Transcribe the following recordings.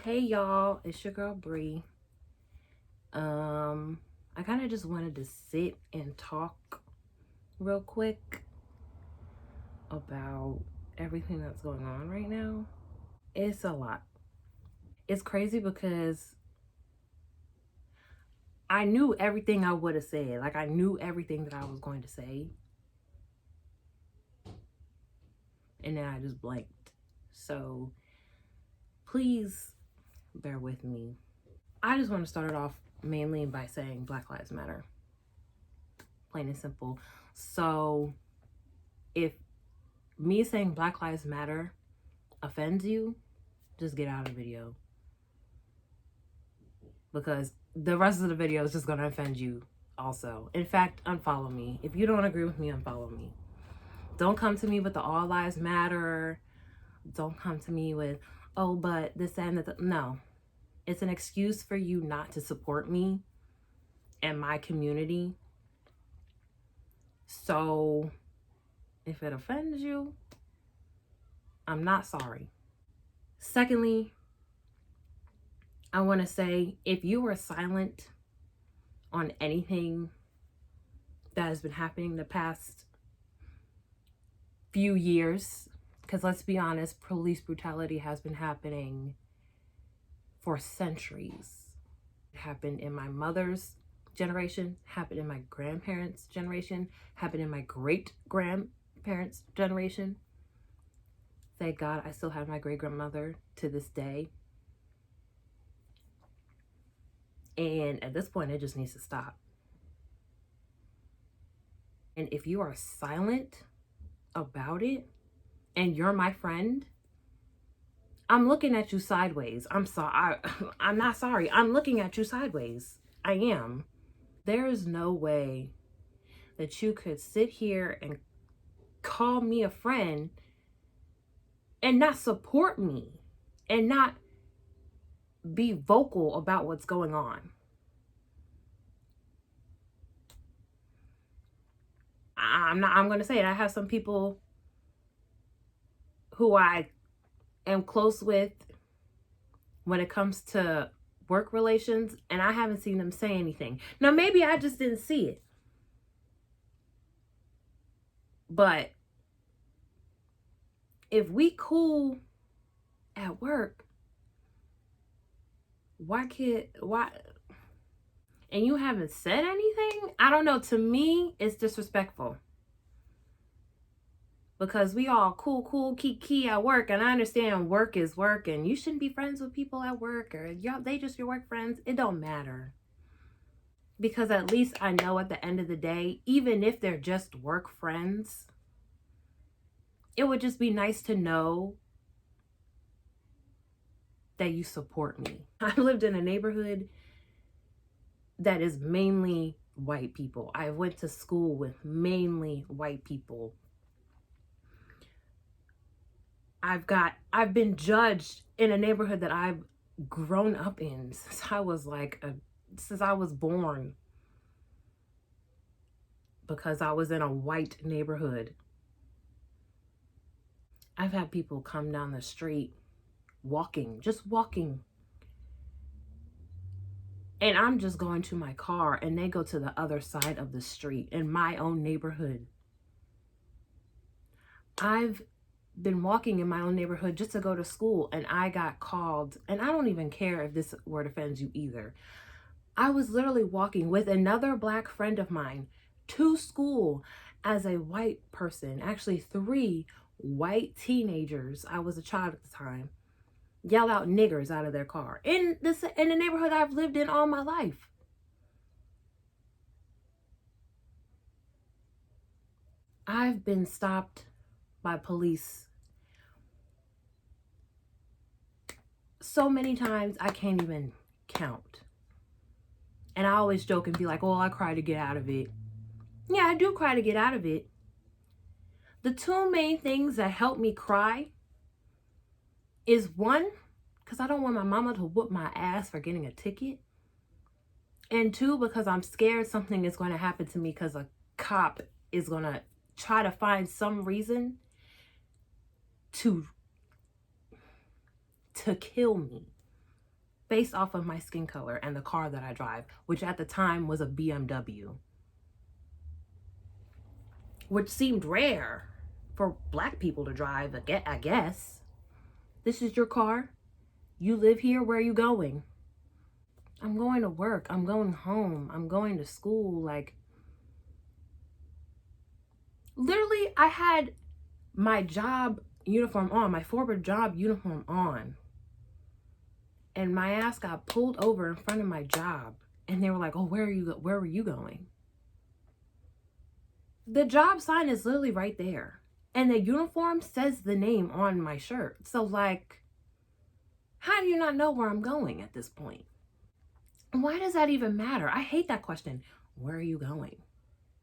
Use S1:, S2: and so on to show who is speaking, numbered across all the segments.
S1: Hey y'all, it's your girl Bree. I kind of just wanted to sit and talk real quick about everything that's going on right now. It's a lot. It's crazy because I knew everything I would have said. Like, I knew everything that I was going to say. And then I just blanked. So please bear with me. I just want to start it off mainly by saying Black Lives Matter. Plain and simple. So if me saying Black Lives Matter offends you, just get out of the video. Because the rest of the video is just going to offend you also. In fact, unfollow me. If you don't agree with me, unfollow me. Don't come to me with the all lives matter. Don't come to me with, oh, but this and that. No. It's an excuse for you not to support me and my community. So if it offends you, I'm not sorry. Secondly, I want to say, if you were silent on anything that has been happening the past few years, because let's be honest, police brutality has been happening for centuries. It happened in my mother's generation, happened in my grandparents' generation, happened in my great-grandparents' generation. Thank God I still have my great-grandmother to this day. And at this point, it just needs to stop. And if you are silent about it and you're my friend, I'm looking at you sideways. I'm sorry. I'm not sorry. I'm looking at you sideways. I am. There is no way that you could sit here and call me a friend and not support me and not be vocal about what's going on. I'm going to say it. I have some people who I am close with when it comes to work relations, and I haven't seen them say anything. Now, maybe I just didn't see it. But if we cool at work, why, and you haven't said anything? I don't know. To me, it's disrespectful. Because we all cool, key at work. And I understand work is work and you shouldn't be friends with people at work or y'all, they just your work friends. It don't matter. Because at least I know at the end of the day, even if they're just work friends, it would just be nice to know that you support me. I lived in a neighborhood that is mainly white people. I went to school with mainly white people. I've been judged in a neighborhood that I've grown up in since I was born, because I was in a white neighborhood. I've had people come down the street just walking. And I'm just going to my car and they go to the other side of the street in my own neighborhood. I've been walking in my own neighborhood just to go to school and I got called, and I don't even care if this word offends you either. I was literally walking with another black friend of mine to school as a white person, actually 3 white teenagers, I was a child at the time, yell out niggers out of their car in the neighborhood I've lived in all my life. I've been stopped by police so many times I can't even count. And I always joke and be like, oh, I cry to get out of it. Yeah, I do cry to get out of it. The 2 main things that help me cry is, 1, because I don't want my mama to whoop my ass for getting a ticket. And 2, because I'm scared something is going to happen to me because a cop is going to try to find some reason to kill me. based off of my skin color and the car that I drive, which at the time was a BMW, which seemed rare for black people to drive, I guess. This is your car? You live here? Where are you going? I'm going to work. I'm going home. I'm going to school. Like, literally, I had my job uniform on, my former job uniform on. And my ass got pulled over in front of my job. And they were like, oh, where were you going? The job sign is literally right there. And the uniform says the name on my shirt. So, like, how do you not know where I'm going at this point? Why does that even matter? I hate that question. Where are you going?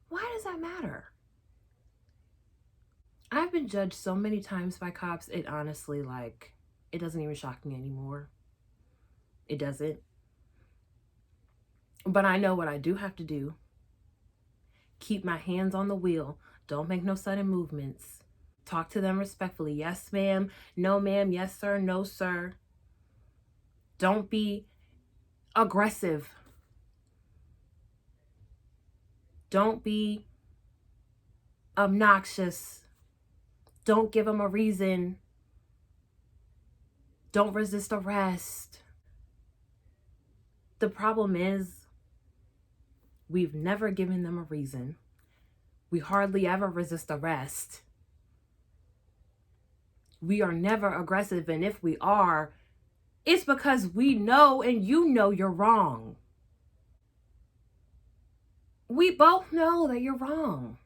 S1: Why does that matter? I've been judged so many times by cops, it honestly, like, it doesn't even shock me anymore. It doesn't. But I know what I do have to do. Keep my hands on the wheel. Don't make no sudden movements. Talk to them respectfully. Yes, ma'am. No, ma'am. Yes, sir. No, sir. Don't be aggressive. Don't be obnoxious. Don't give them a reason. Don't resist arrest. The problem is, we've never given them a reason. We hardly ever resist arrest. We are never aggressive, and if we are, it's because we know and you know you're wrong. We both know that you're wrong.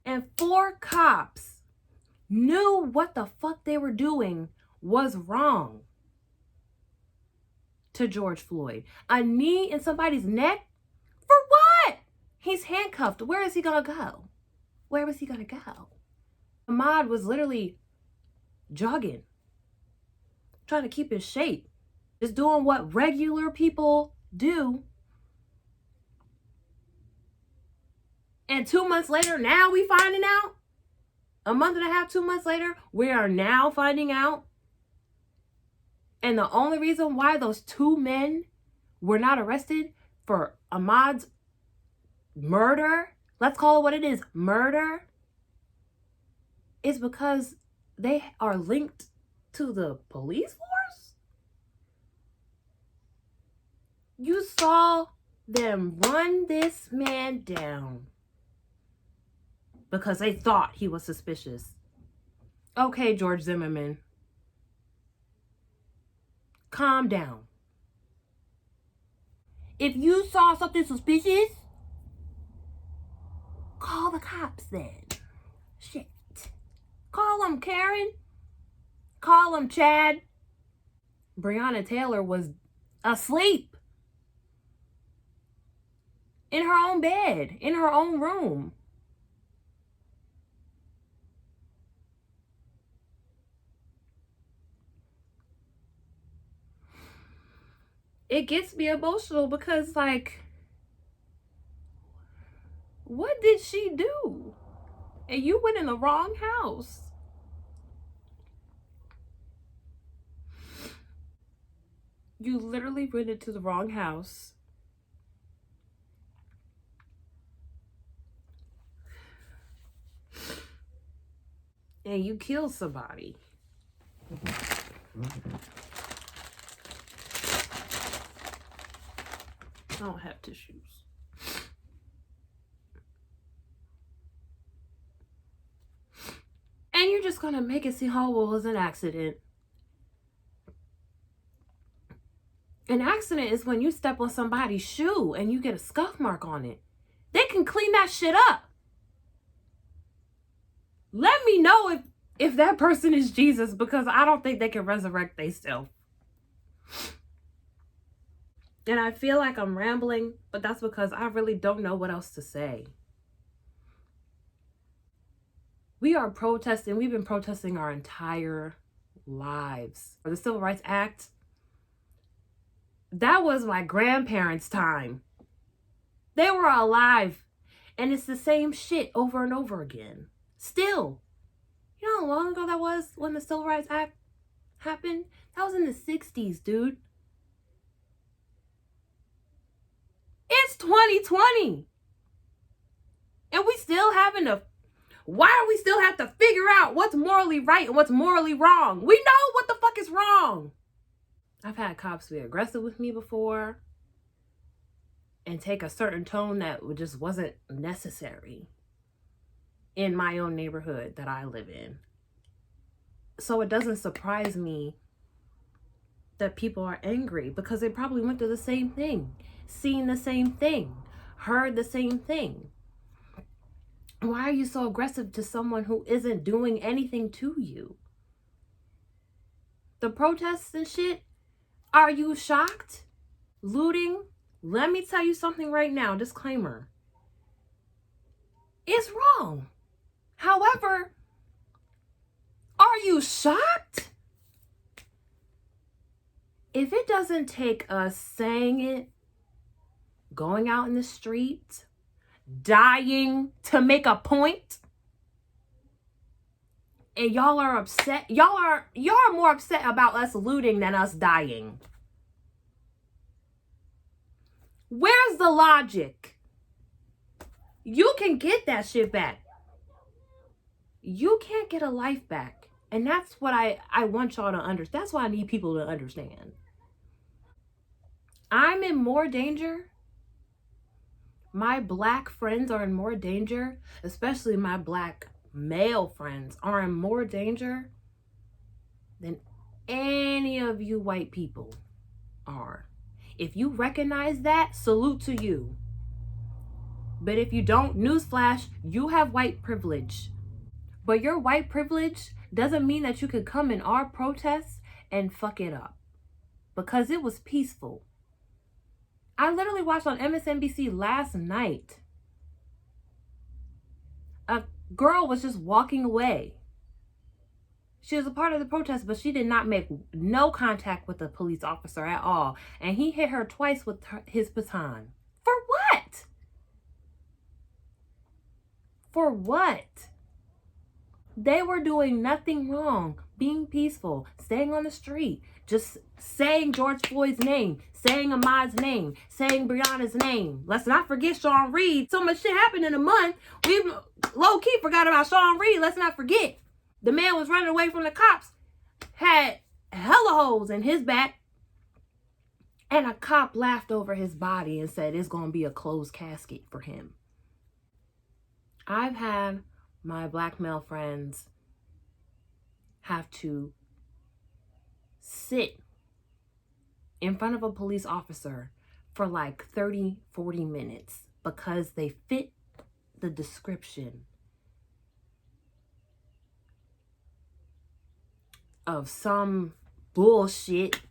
S1: And 4 cops knew what the fuck they were doing was wrong to George Floyd. A knee in somebody's neck? For what? He's handcuffed. Where is he gonna go? Where was he gonna go? Ahmaud was literally jogging, trying to keep his shape, just doing what regular people do. And 2 months later, now we finding out? A month and a half, 2 months later, we are now finding out. And the only reason why those 2 men were not arrested for Ahmaud's murder, let's call it what it is, murder, is because they are linked to the police force? You saw them run this man down because they thought he was suspicious. Okay, George Zimmerman, calm down. If you saw something suspicious, call the cops then. Shit. Call them, Karen. Call them, Chad. Breonna Taylor was asleep in her own bed, in her own room. It gets me emotional because, like, what did she do? And you went in the wrong house. You literally went into the wrong house. And you killed somebody. I don't have tissues. And you're just gonna make it seem, oh, well, it was an accident. An accident is when you step on somebody's shoe and you get a scuff mark on it. They can clean that shit up. Let me know if that person is Jesus, because I don't think they can resurrect themselves. And I feel like I'm rambling, but that's because I really don't know what else to say. We are protesting. We've been protesting our entire lives. For the Civil Rights Act, that was my grandparents' time. They were alive. And it's the same shit over and over again. Still. You know how long ago that was when the Civil Rights Act happened? That was in the 60s, dude. It's 2020. And we still having to, why do we still have to figure out what's morally right and what's morally wrong? We know what the fuck is wrong. I've had cops be aggressive with me before and take a certain tone that just wasn't necessary in my own neighborhood that I live in. So it doesn't surprise me that people are angry, because they probably went through the same thing, seen the same thing, heard the same thing. Why are you so aggressive to someone who isn't doing anything to you? The protests and shit, are you shocked? Looting? Let me tell you something right now, disclaimer. It's wrong. However, are you shocked? If it doesn't take us saying it, going out in the street, dying to make a point, and y'all are upset, y'all are more upset about us looting than us dying. Where's the logic? You can get that shit back. You can't get a life back. And that's what I want y'all to understand. That's why I need people to understand. I'm in more danger. My black friends are in more danger, especially my black male friends are in more danger than any of you white people are. If you recognize that, salute to you. But if you don't, newsflash, you have white privilege. But your white privilege doesn't mean that you could come in our protests and fuck it up, because it was peaceful. I literally watched on MSNBC last night. A girl was just walking away. She was a part of the protest, but she did not make no contact with the police officer at all. And he hit her twice with his baton. For what? For what? They were doing nothing wrong, being peaceful, staying on the street, just saying George Floyd's name, saying Ahmaud's name, saying Breonna's name. Let's not forget Sean Reed. So much shit happened in a month. We low-key forgot about Sean Reed. Let's not forget. The man was running away from the cops, had hella holes in his back, and a cop laughed over his body and said it's going to be a closed casket for him. I've had my black male friends have to sit in front of a police officer for like 30, 40 minutes because they fit the description of some bullshit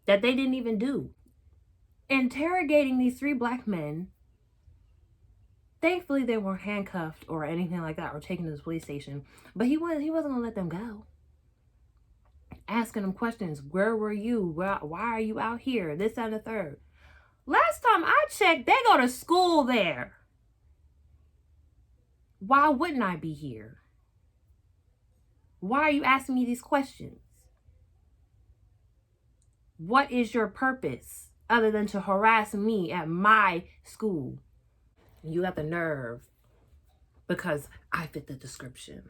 S1: that they didn't even do. Interrogating these 3 black men. Thankfully, they weren't handcuffed or anything like that or taken to the police station. But he wasn't going to let them go. Asking them questions. Where were you? Why are you out here? This, that, and the third. Last time I checked, they go to school there. Why wouldn't I be here? Why are you asking me these questions? What is your purpose other than to harass me at my school? You got the nerve because I fit the description.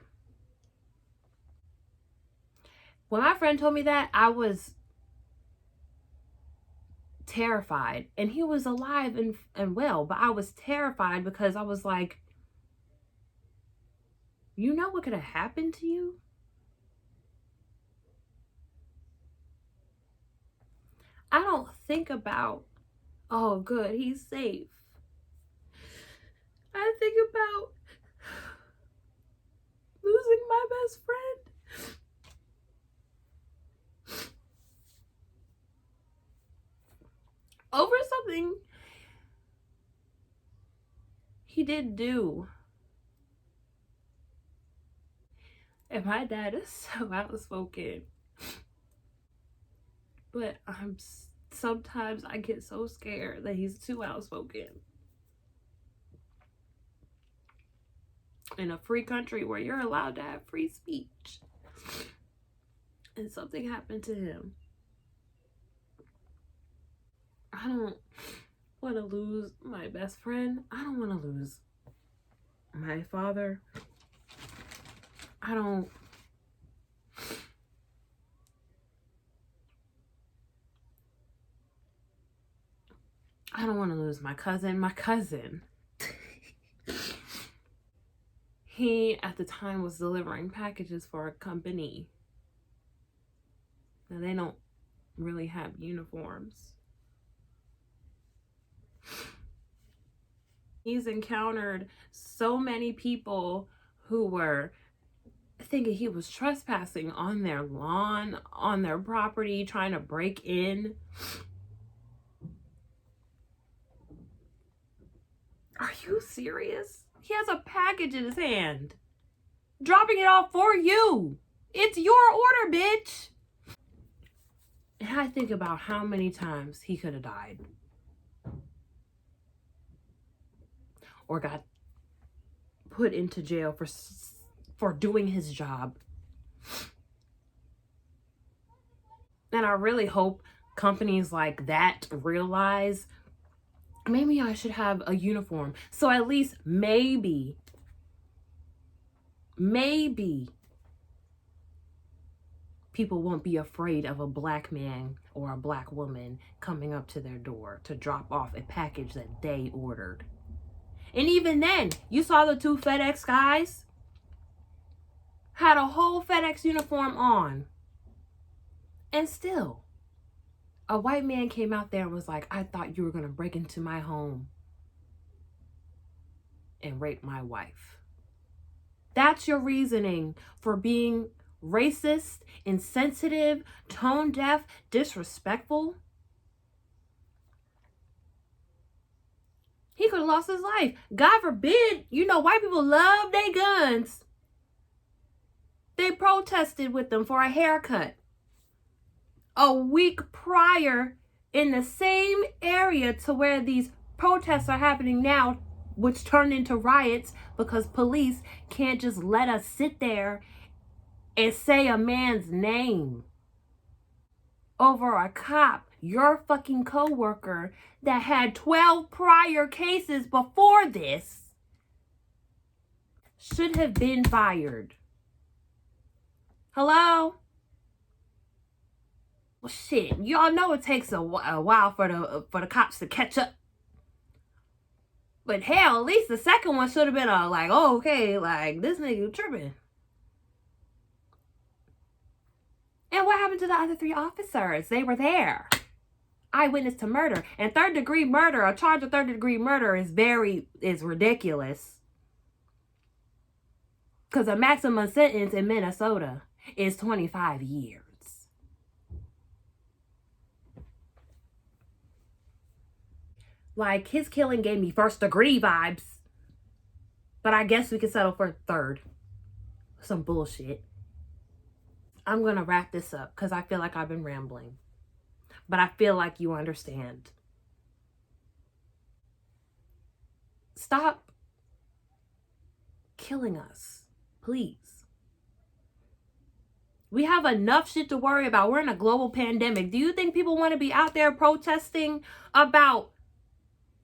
S1: When my friend told me that, I was terrified. And he was alive and well, but I was terrified because I was like, you know what could have happened to you? I don't think about, oh good, he's safe. I think about losing my best friend. Over something he did do. And my dad is so outspoken. But sometimes I get so scared that he's too outspoken. in a free country where you're allowed to have free speech. And something happened to him. I don't want to lose my best friend. I don't want to lose my father. I don't want to lose my cousin. My cousin. He, at the time, was delivering packages for a company. Now, they don't really have uniforms. He's encountered so many people who were thinking he was trespassing on their lawn, on their property, trying to break in. Are you serious? He has a package in his hand, dropping it off for you. It's your order, bitch. And I think about how many times he could have died or got put into jail for doing his job. And I really hope companies like that realize maybe I should have a uniform. So at least maybe people won't be afraid of a black man or a black woman coming up to their door to drop off a package that they ordered. And even then, you saw the 2 FedEx guys had a whole FedEx uniform on. And still, a white man came out there and was like, I thought you were going to break into my home and rape my wife. That's your reasoning for being racist, insensitive, tone deaf, disrespectful? He could have lost his life. God forbid. You know, white people love their guns. They protested with them for a haircut a week prior in the same area to where these protests are happening now, which turned into riots because police can't just let us sit there and say a man's name over a cop, your fucking coworker, that had 12 prior cases before this, should have been fired. Hello? Well, shit, y'all know it takes a while for the cops to catch up. But hell, at least the second one should have been like, oh, okay, like, this nigga tripping. And what happened to the other 3 officers? They were there. Eyewitness to murder. And third-degree murder, a charge of third-degree murder is ridiculous. Because a maximum sentence in Minnesota is 25 years. Like, his killing gave me first-degree vibes. But I guess we could settle for third. Some bullshit. I'm going to wrap this up because I feel like I've been rambling. But I feel like you understand. Stop killing us, please. We have enough shit to worry about. We're in a global pandemic. Do you think people want to be out there protesting about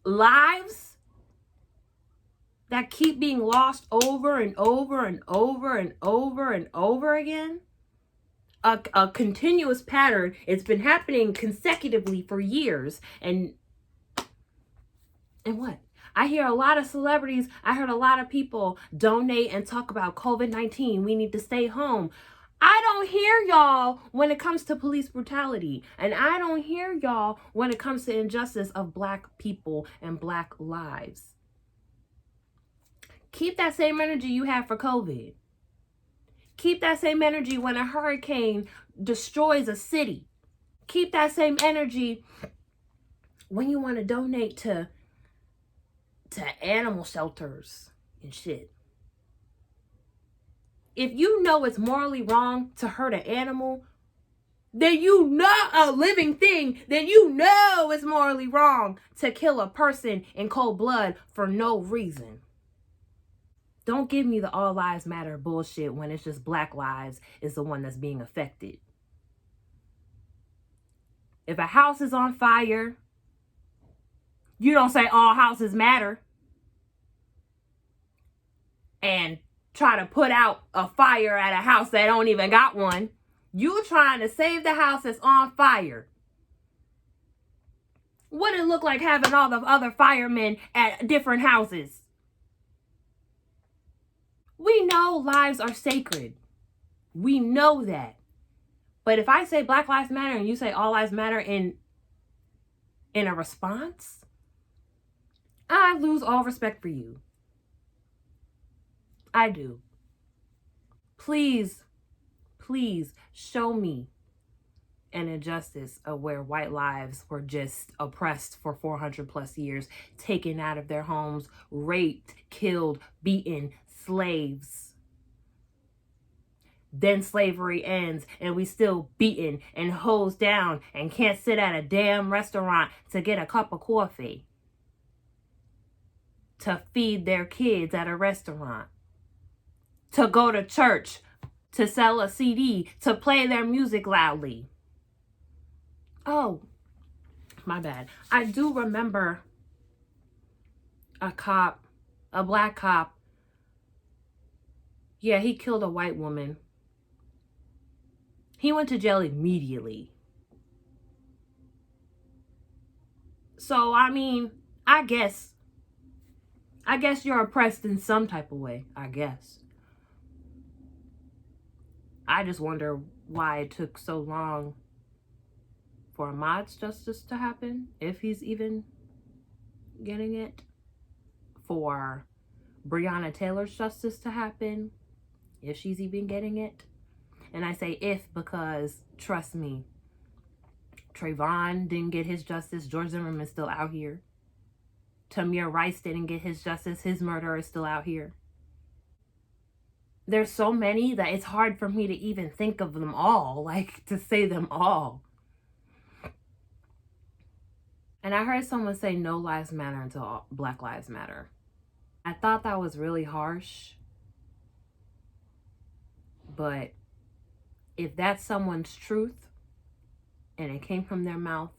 S1: lives that keep being lost over and over and over and over and over again? A continuous pattern. It's been happening consecutively for years. And what? I hear a lot of celebrities, I heard a lot of people donate and talk about COVID-19. We need to stay home. I don't hear y'all when it comes to police brutality. And I don't hear y'all when it comes to injustice of black people and black lives. Keep that same energy you have for COVID. Keep that same energy when a hurricane destroys a city. Keep that same energy when you want to donate to animal shelters and shit. If you know it's morally wrong to hurt an animal, then you know a living thing, then you know it's morally wrong to kill a person in cold blood for no reason. Don't give me the all lives matter bullshit when it's just Black lives is the one that's being affected. If a house is on fire, you don't say all houses matter and try to put out a fire at a house that don't even got one. You trying to save the house that's on fire. What it look like having all the other firemen at different houses? We know lives are sacred. We know that. But if I say Black Lives Matter and you say all lives matter in a response, I lose all respect for you. I do. Please, please show me an injustice of where white lives were just oppressed for 400 plus years, taken out of their homes, raped, killed, beaten, slaves. Then slavery ends and we still beaten and hosed down and can't sit at a damn restaurant to get a cup of coffee, to feed their kids at a restaurant, to go to church, to sell a CD, to play their music loudly. Oh, my bad. I do remember a cop, a black cop. Yeah, he killed a white woman. He went to jail immediately. So, I mean, I guess you're oppressed in some type of way, I guess. I just wonder why it took so long for Ahmaud's justice to happen, if he's even getting it. For Breonna Taylor's justice to happen, if she's even getting it. And I say if because, trust me, Trayvon didn't get his justice. George Zimmerman's still out here. Tamir Rice didn't get his justice. His murderer is still out here. There's so many that it's hard for me to even think of them all, like to say them all. And I heard someone say no lives matter until Black Lives Matter. I thought that was really harsh. But if that's someone's truth and it came from their mouth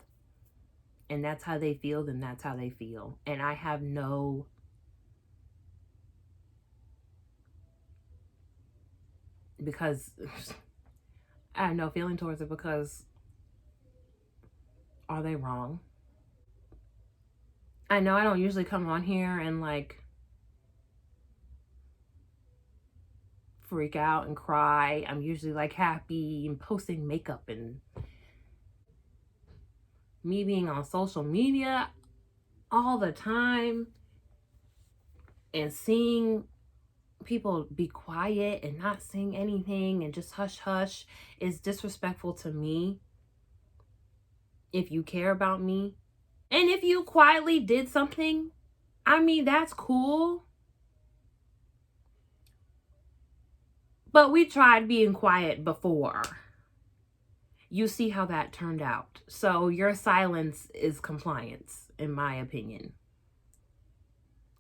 S1: and that's how they feel, then that's how they feel. And I have no I have no feeling towards it, because are they wrong? I know I don't usually come on here and like freak out and cry. I'm usually like happy and posting makeup, and me being on social media all the time and seeing people be quiet and not saying anything and just hush hush is disrespectful to me. If you care about me, and if you quietly did something, I mean, that's cool. But we tried being quiet before. You see how that turned out. So your silence is compliance, in my opinion.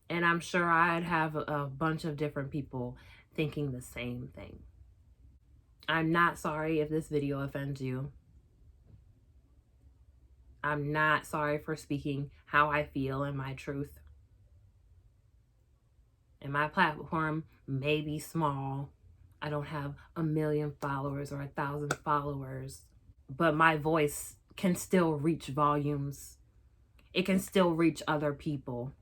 S1: And I'm sure I'd have a bunch of different people thinking the same thing. I'm not sorry if this video offends you. I'm not sorry for speaking how I feel and my truth. And my platform may be small. I don't have 1 million followers or 1,000 followers. But my voice can still reach volumes. It can still reach other people.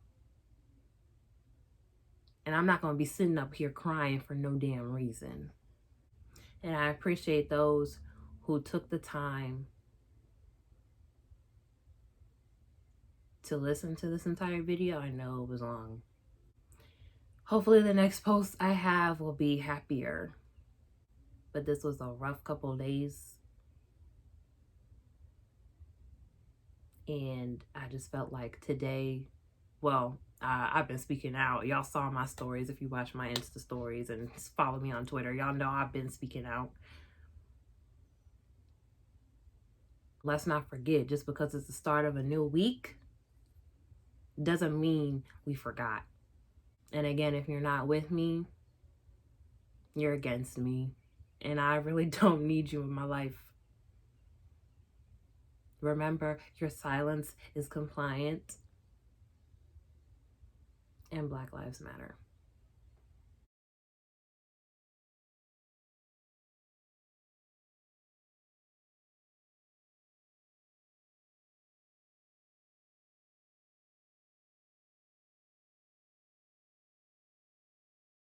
S1: And I'm not going to be sitting up here crying for no damn reason. And I appreciate those who took the time to listen to this entire video. I know it was long. Hopefully the next post I have will be happier. But this was a rough couple of days. And I just felt like today, well, I've been speaking out. Y'all saw my stories if you watch my Insta stories and follow me on Twitter. Y'all know I've been speaking out. Let's not forget, just because it's the start of a new week doesn't mean we forgot. And again, if you're not with me, you're against me. And I really don't need you in my life. Remember, your silence is compliant. And Black Lives Matter.